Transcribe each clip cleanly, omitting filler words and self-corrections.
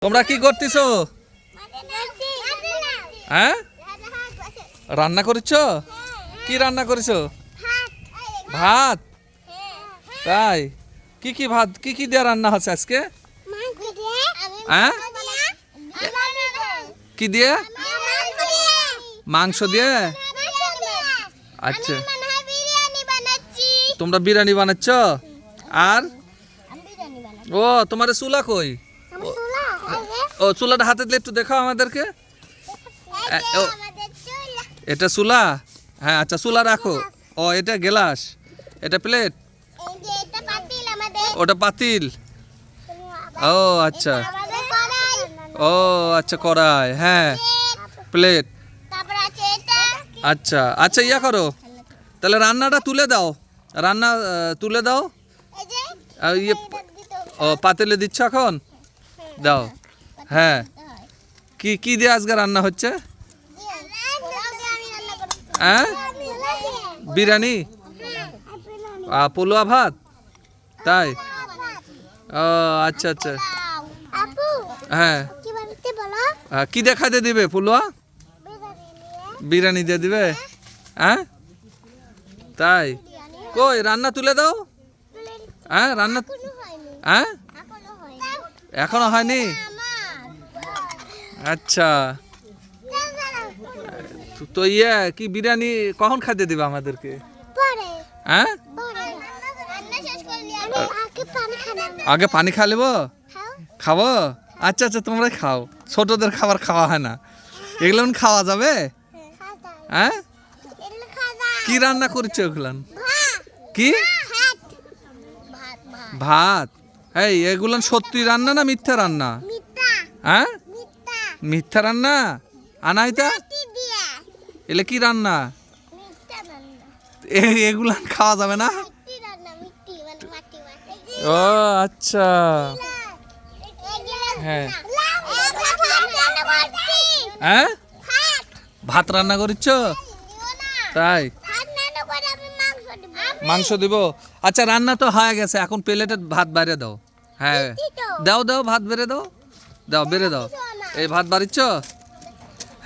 তোমরা কি করতেছো? হ্যাঁ, রান্না করেছো? কি রান্না করেছো? ভাত। তাই কি কি ভাত কি কি দিয়ে রান্না হচ্ছে আজকে? হ্যাঁ, কি দিয়ে? মাংস দিয়ে। আচ্ছা, তোমরা বিরিয়ানি বানাচ্ছ? আর ও তোমার চুলা কই? ও চুলাটা হাতে দিলে একটু দেখাও আমাদেরকে। এটা চুলা? হ্যাঁ, আচ্ছা চুলা রাখো। ও এটা গ্লাস, এটা প্লেট, ওটা পাতিল। ও আচ্ছা, ও আচ্ছা কড়াই, হ্যাঁ প্লেট। আচ্ছা আচ্ছা, ইয়া করো তাহলে, রান্নাটা তুলে দাও, রান্না তুলে দাও। ইয়ে ও পাতিলে দিচ্ছ এখন, দাও। হ্যাঁ, কি কি দিয়ে আজকে রান্না হচ্ছে? হ্যাঁ, বিরিয়ানি, পোলোয়া ভাত। তাই, ও আচ্ছা আচ্ছা। হ্যাঁ, কি দিয়ে খাইতে দিবে? পোলোয়া বিরিয়ানি দিয়ে দিবে? হ্যাঁ, তাই কই রান্না তুলে দাও। হ্যাঁ রান্না, হ্যাঁ এখনো হয়নি। আচ্ছা, তো ইয়ে কি বিরিয়ানি কখন খাইতে দিবে আমাদেরকে? হ্যাঁ, আগে পানি খা নেবো, খাবো। আচ্ছা আচ্ছা, তোমরা খাও, ছোটদের খাবার খাওয়া হয় না, এগুলো খাওয়া যাবে? হ্যাঁ, কি রান্না করছো এগুলান? কি ভাত? এই এগুলান সত্যি রান্না না মিথ্যা রান্না? হ্যাঁ, মিথ্যা রান্না। আনাইতা এলে কি রান্না? এগুলান খাওয়া যাবে না? ও আচ্ছা, হ্যাঁ হ্যাঁ, ভাত রান্না করছ? তাই, মাংস দিব। আচ্ছা, রান্না তো হয়ে গেছে, এখন প্লেটে ভাত বাইরে দাও। হ্যাঁ দাও দাও, ভাত বেড়ে দাও, দাও বেড়ে দাও। এই ভাত বাড়িচ্ছ?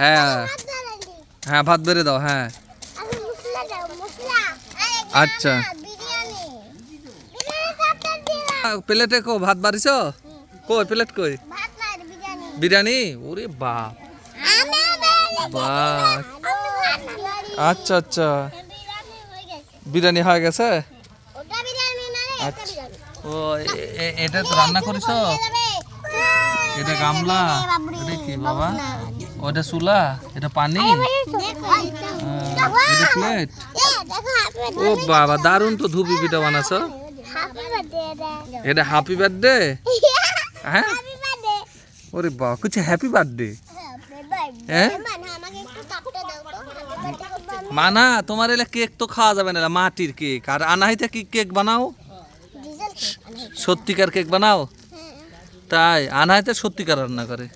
হ্যাঁ হ্যাঁ, ভাত বেড়ে দাও। হ্যাঁ আচ্ছা, প্লেটে কো ভাত বাড়িছ? কই প্লেট কই? বিরিয়ানি? ওরে বাপ বাপ, আচ্ছা আচ্ছা, বিরিয়ানি হয়ে গেছে। আচ্ছা, ও এটা তো রান্না করিস? এটা গামলা, এটা কি বাবা? ওটা চুলা, এটা পানি, এটা প্লেট। ও বাবা, দারুন তো, ধুপি পিঠা বানাছ। এটা হ্যাপি বার্থডে? হ্যাঁ, ওরে বাবা, কিছু হ্যাপি বার্থডে। হ্যাঁ, মানা তোমার এলে কেক তো খাওয়া যাবে না, মাটির কেক। আর আনাইতে কি কেক বানাও? সত্যিকার কেক বানাও? তাই, আনাইতে সত্যিকার রান্না করে।